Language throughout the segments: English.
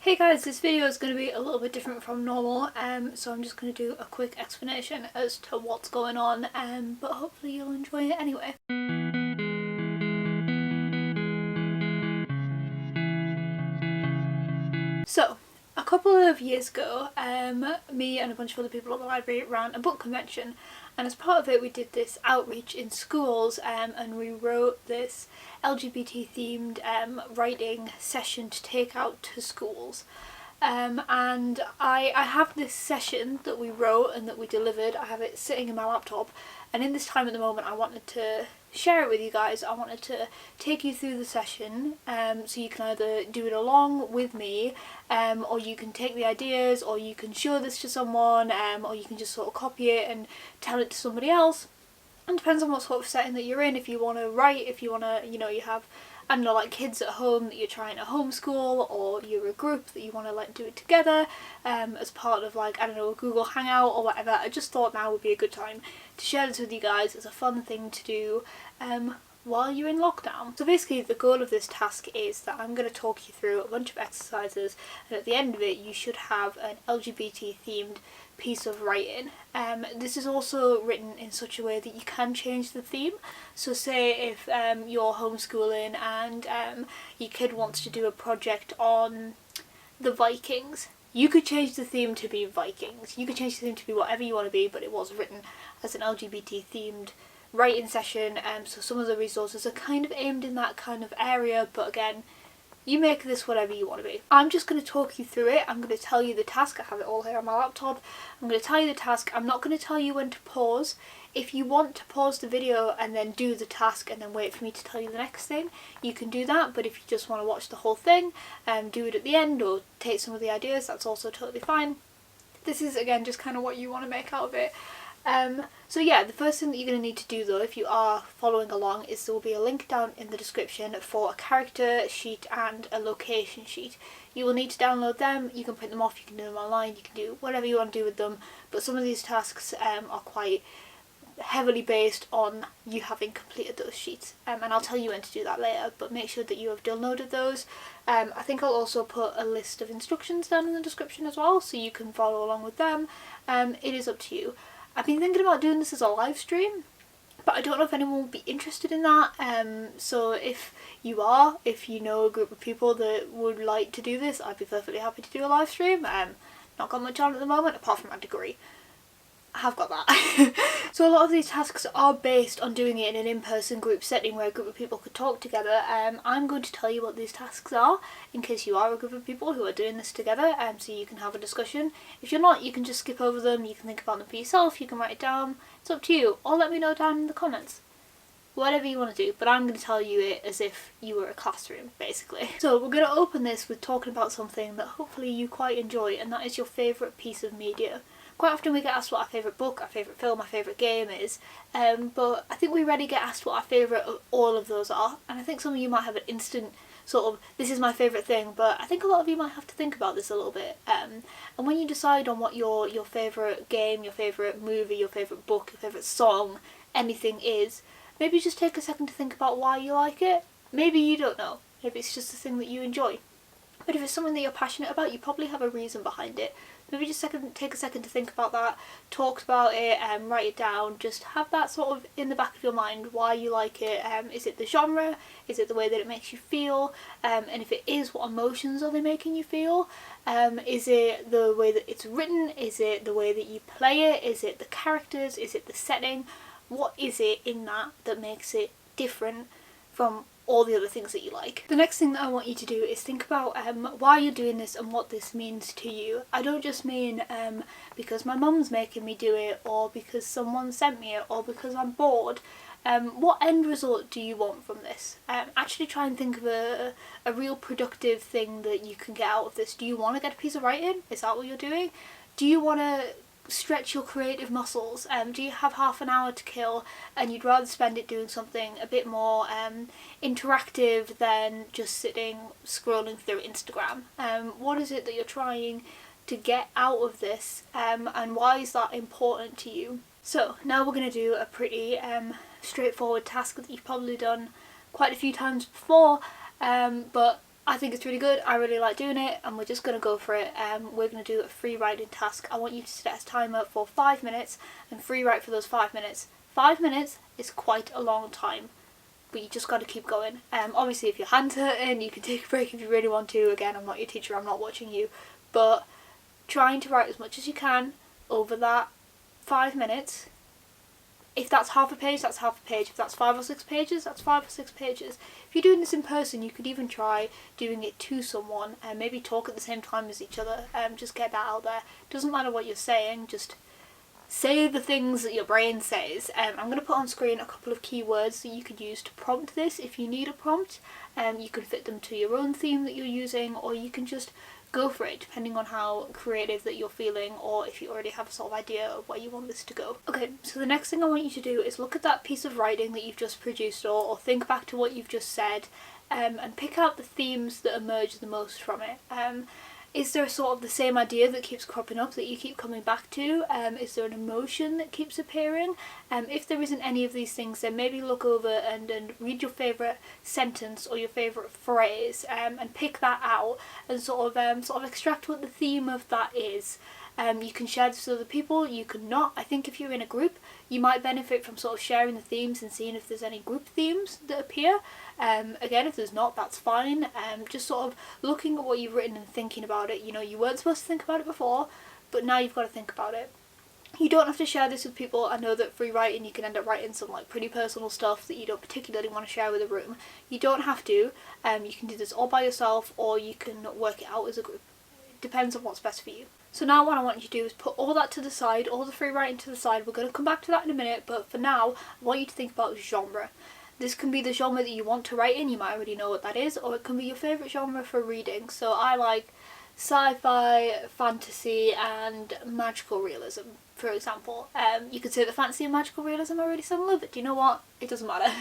Hey guys, this video is going to be a little bit different from normal, so I'm just going to do a quick explanation as to what's going on, but hopefully you'll enjoy it anyway. So, a couple of years ago, me and a bunch of other people at the library ran a book convention, and as part of it we did this outreach in schools, and we wrote this LGBT themed writing session to take out to schools. And I have this session that we wrote and that we delivered. I have it sitting in my laptop, and in this time at the moment I wanted to share it with you guys. I wanted to take you through the session, so you can either do it along with me, or you can take the ideas, or you can show this to someone, or you can just sort of copy it and tell it to somebody else. It depends on what sort of setting that you're in. If you want to write, if you want to, you have, I don't know, like kids at home that you're trying to homeschool, or you're a group that you want to like do it together as part of like, I don't know, a Google Hangout or whatever. I just thought now would be a good time to share this with you guys as a fun thing to do while you're in lockdown. So basically the goal of this task is that I'm going to talk you through a bunch of exercises, and at the end of it you should have an LGBT themed piece of writing. This is also written in such a way that you can change the theme. So say if you're homeschooling and your kid wants to do a project on the Vikings, you could change the theme to be Vikings. You could change the theme to be whatever you want to be, but it was written as an LGBT themed writing session, so some of the resources are kind of aimed in that kind of area, but again, you make this whatever you want to be. I'm just going to talk you through it. I'm going to tell you the task. I have it all here on my laptop. I'm going to tell you the task. I'm not going to tell you when to pause. If you want to pause the video and then do the task and then wait for me to tell you the next thing, you can do that, but if you just want to watch the whole thing and do it at the end or take some of the ideas, that's also totally fine. This is again just kind of what you want to make out of it. So yeah, the first thing that you're going to need to do though, if you are following along, is there will be a link down in the description for a character sheet and a location sheet. You will need to download them. You can print them off, you can do them online, you can do whatever you want to do with them, but some of these tasks are quite heavily based on you having completed those sheets, and I'll tell you when to do that later, but make sure that you have downloaded those. I think I'll also put a list of instructions down in the description as well, so you can follow along with them. It is up to you. I've been thinking about doing this as a live stream, but I don't know if anyone will be interested in that, so if you know a group of people that would like to do this, I'd be perfectly happy to do a live stream. Not got much on at the moment apart from my degree. I have got that. So a lot of these tasks are based on doing it in an in-person group setting where a group of people could talk together. I'm going to tell you what these tasks are in case you are a group of people who are doing this together, so you can have a discussion. If you're not, you can just skip over them, you can think about them for yourself, you can write it down, it's up to you, or let me know down in the comments. Whatever you want to do, but I'm going to tell you it as if you were a classroom, basically. So we're going to open this with talking about something that hopefully you quite enjoy, and that is your favourite piece of media. Quite often we get asked what our favourite book, our favourite film, our favourite game is, but I think we rarely get asked what our favourite of all of those are, and I think some of you might have an instant sort of, this is my favourite thing, but I think a lot of you might have to think about this a little bit, and when you decide on what your favourite game, your favourite movie, your favourite book, your favourite song, anything is, maybe just take a second to think about why you like it. Maybe you don't know, maybe it's just a thing that you enjoy. But if it's something that you're passionate about, you probably have a reason behind it. Maybe just take a second to think about that, talk about it, write it down, just have that sort of in the back of your mind why you like it. Is it the genre? Is it the way that it makes you feel? And if it is, what emotions are they making you feel? Is it the way that it's written? Is it the way that you play it? Is it the characters? Is it the setting? What is it in that makes it different from all the other things that you like? The next thing that I want you to do is think about why you're doing this and what this means to you. I don't just mean because my mum's making me do it, or because someone sent me it, or because I'm bored. What end result do you want from this? Actually try and think of a real productive thing that you can get out of this. Do you want to get a piece of writing? Is that what you're doing? Do you want to stretch your creative muscles? Do you have half an hour to kill and you'd rather spend it doing something a bit more interactive than just sitting scrolling through Instagram? What is it that you're trying to get out of this, and why is that important to you? So now we're going to do a pretty straightforward task that you've probably done quite a few times before, but I think it's really good, I really like doing it, and we're just going to go for it. We're going to do a free writing task. I want you to set a timer for 5 minutes and free write for those 5 minutes. 5 minutes is quite a long time, but you just got to keep going. Obviously if your hand's hurting, you can take a break if you really want to. Again, I'm not your teacher, I'm not watching you, but trying to write as much as you can over that 5 minutes. If that's half a page, that's half a page. If that's 5 or 6 pages, that's 5 or 6 pages. If you're doing this in person, you could even try doing it to someone and maybe talk at the same time as each other. Just get that out there. Doesn't matter what you're saying, just say the things that your brain says. I'm going to put on screen a couple of keywords that you could use to prompt this if you need a prompt. You can fit them to your own theme that you're using, or you can just go for it depending on how creative that you're feeling, or if you already have a sort of idea of where you want this to go. Okay, so the next thing I want you to do is look at that piece of writing that you've just produced, or think back to what you've just said, and pick out the themes that emerge the most from it. Is there sort of the same idea that keeps cropping up that you keep coming back to? Is there an emotion that keeps appearing? If there isn't any of these things, then maybe look over and read your favourite sentence or your favourite phrase, and pick that out and sort of extract what the theme of that is. You can share this with other people, you can not. I think if you're in a group, you might benefit from sort of sharing the themes and seeing if there's any group themes that appear. Again, if there's not, that's fine. Just sort of looking at what you've written and thinking about it. You know, you weren't supposed to think about it before, but now you've got to think about it. You don't have to share this with people. I know that free writing, you can end up writing some like pretty personal stuff that you don't particularly want to share with a room. You don't have to. You can do this all by yourself, or you can work it out as a group. It depends on what's best for you. So now what I want you to do is put all that to the side, all the free writing to the side. We're going to come back to that in a minute, but for now, I want you to think about genre. This can be the genre that you want to write in, you might already know what that is, or it can be your favourite genre for reading. So I like sci-fi, fantasy and magical realism, for example. You could say that fantasy and magical realism are really similar, but do you know what? It doesn't matter.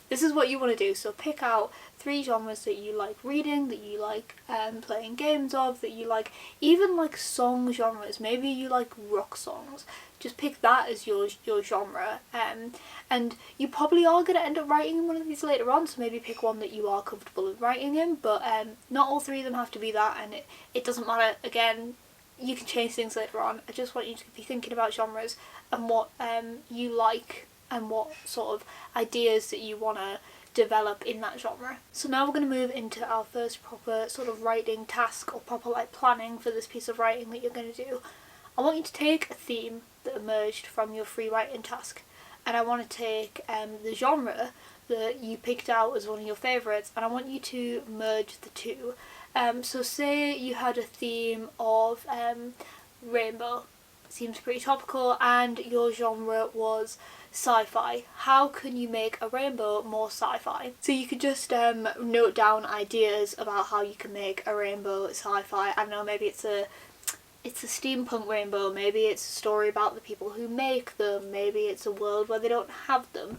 This is what you want to do, so pick out 3 genres that you like reading, that you like playing games of, that you like, even like song genres. Maybe you like rock songs. Just pick that as your genre, and you probably are going to end up writing in one of these later on, so maybe pick one that you are comfortable in writing in, but not all 3 of them have to be that, and it doesn't matter. Again, you can change things later on. I just want you to be thinking about genres and what you like and what sort of ideas that you want to develop in that genre. So now we're going to move into our first proper sort of writing task, or proper like planning for this piece of writing that you're going to do. I want you to take a theme that emerged from your free writing task, and I want to take the genre that you picked out as one of your favourites, and I want you to merge the two. So say you had a theme of rainbow. Seems pretty topical, and your genre was sci-fi. How can you make a rainbow more sci-fi? So you could just note down ideas about how you can make a rainbow sci-fi. I don't know, maybe it's a steampunk rainbow, maybe it's a story about the people who make them, maybe it's a world where they don't have them.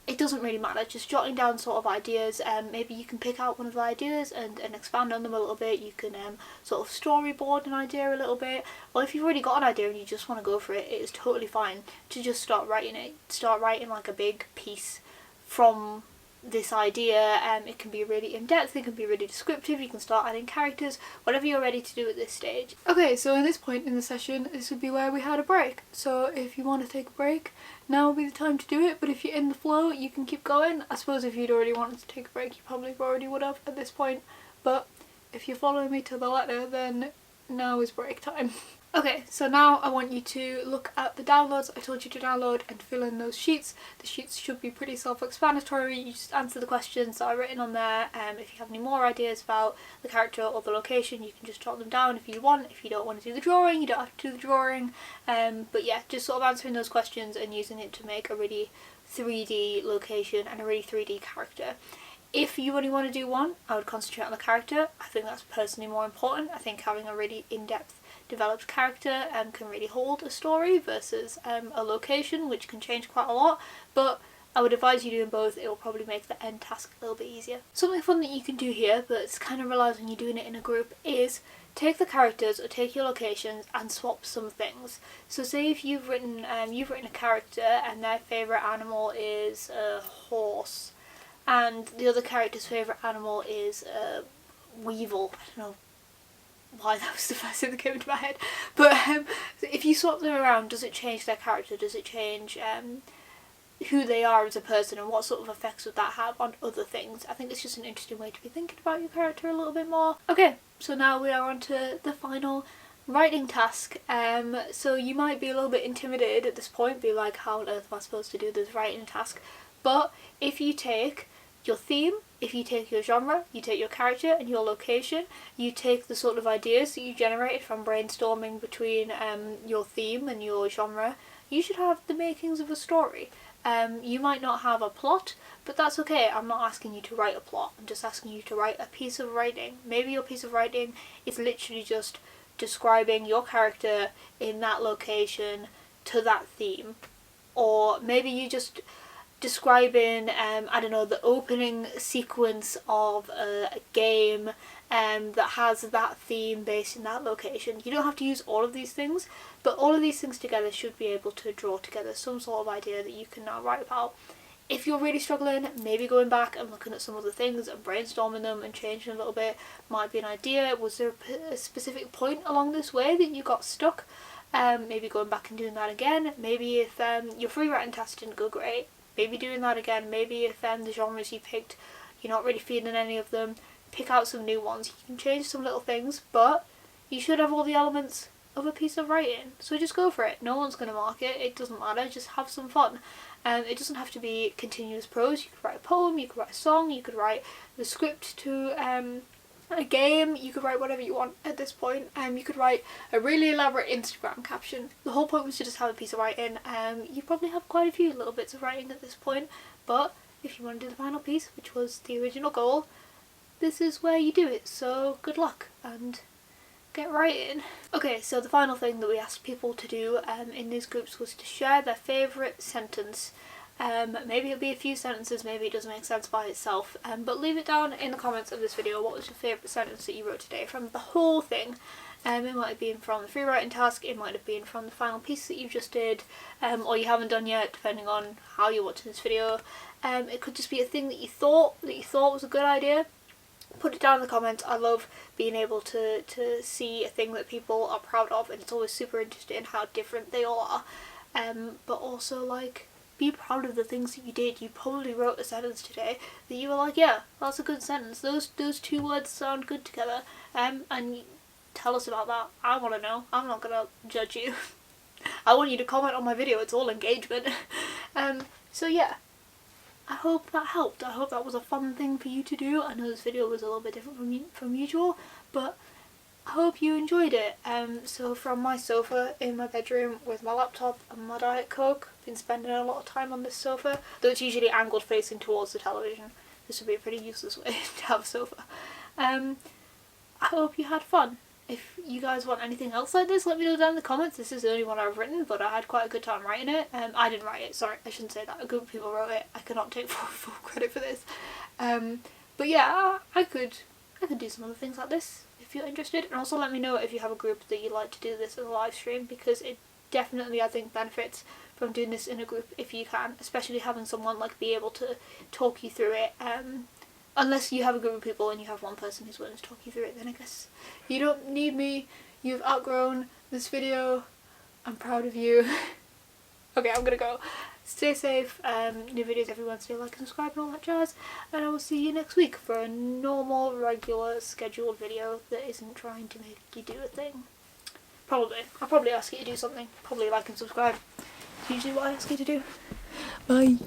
It doesn't really matter, just jotting down sort of ideas. Maybe you can pick out one of the ideas and expand on them a little bit. You can sort of storyboard an idea a little bit, or if you've already got an idea and you just want to go for it, it is totally fine to just start writing it. Start writing like a big piece from this idea. It can be really in-depth, it can be really descriptive, you can start adding characters, whatever you're ready to do at this stage. Okay, so at this point in the session, this would be where we had a break. So if you want to take a break, now would be the time to do it, but if you're in the flow, you can keep going. I suppose if you'd already wanted to take a break, you probably already would have at this point, but if you're following me to the letter, then now is break time. Okay, so now I want you to look at the downloads I told you to download and fill in those sheets. The sheets should be pretty self-explanatory. You just answer the questions that are written on there. If you have any more ideas about the character or the location, you can just jot them down if you want. If you don't want to do the drawing, you don't have to do the drawing. But yeah, just sort of answering those questions and using it to make a really 3D location and a really 3D character. If you only want to do one, I would concentrate on the character. I think that's personally more important. I think having a really in-depth developed character can really hold a story versus a location, which can change quite a lot, but I would advise you doing both. It will probably make the end task a little bit easier. Something fun that you can do here, but it's kind of relies on you doing it in a group, is take the characters or take your locations and swap some things. So say if you've written a character and their favourite animal is a horse, and the other character's favourite animal is a Weevil. I don't know why that was the first thing that came into my head. But if you swap them around, does it change their character? Does it change who they are as a person, and what sort of effects would that have on other things? I think it's just an interesting way to be thinking about your character a little bit more. Okay, so now we are on to the final writing task. So you might be a little bit intimidated at this point, be like, how on earth am I supposed to do this writing task? But if you take your theme, if you take your genre, you take your character and your location, you take the sort of ideas that you generated from brainstorming between your theme and your genre, you should have the makings of a story. You might not have a plot, but that's okay. I'm not asking you to write a plot, I'm just asking you to write a piece of writing. Maybe your piece of writing is literally just describing your character in that location to that theme. Or maybe you just describing, I don't know, the opening sequence of a game that has that theme based in that location. You don't have to use all of these things, but all of these things together should be able to draw together some sort of idea that you can now write about. If you're really struggling, maybe going back and looking at some other things and brainstorming them and changing a little bit might be an idea. Was there a specific point along this way that you got stuck? Maybe going back and doing that again. Maybe if your free writing task didn't go great, maybe doing that again. Maybe if the genres you picked, you're not really feeling any of them, pick out some new ones. You can change some little things, but you should have all the elements of a piece of writing. So just go for it. No one's going to mark it. It doesn't matter. Just have some fun. It doesn't have to be continuous prose. You could write a poem, you could write a song, you could write the script to a game, you could write whatever you want at this point. You could write a really elaborate Instagram caption. The whole point was to just have a piece of writing. You probably have quite a few little bits of writing at this point, but if you want to do the final piece, which was the original goal, this is where you do it. So good luck and get writing. Okay, so the final thing that we asked people to do in these groups was to share their favourite sentence. Maybe it'll be a few sentences, maybe it doesn't make sense by itself, but leave it down in the comments of this video. What was your favourite sentence that you wrote today from the whole thing? It might have been from the free writing task, it might have been from the final piece that you just did, or you haven't done yet, depending on how you're watching this video. It could just be a thing that you thought was a good idea. Put it down in the comments. I love being able to see a thing that people are proud of, and it's always super interesting how different they all are. But also, like, be proud of the things that you did. You probably wrote a sentence today that you were like, yeah, that's a good sentence. Those two words sound good together. And tell us about that. I want to know. I'm not gonna judge you. I want you to comment on my video. It's all engagement. So yeah. I hope that helped. I hope that was a fun thing for you to do. I know this video was a little bit different from usual, but I hope you enjoyed it. So from my sofa in my bedroom with my laptop and my Diet Coke, I've been spending a lot of time on this sofa, though it's usually angled facing towards the television. This would be a pretty useless way to have a sofa. I hope you had fun. If you guys want anything else like this, let me know down in the comments. This is the only one I've written, but I had quite a good time writing it. I didn't write it, sorry, I shouldn't say that. A group of people wrote it. I cannot take full credit for this. But yeah, I could do some other things like this if you're interested. And also let me know if you have a group that you'd like to do this as a live stream, because it definitely, I think, benefits from doing this in a group if you can, especially having someone like be able to talk you through it. Unless you have a group of people and you have one person who's willing to talk you through it, then I guess you don't need me. You've outgrown this video. I'm proud of you. Okay, I'm gonna go. Stay safe. New videos every Wednesday, like and subscribe and all that jazz. And I will see you next week for a normal, regular, scheduled video that isn't trying to make you do a thing. Probably. I'll probably ask you to do something. Probably like and subscribe. It's usually what I ask you to do. Bye.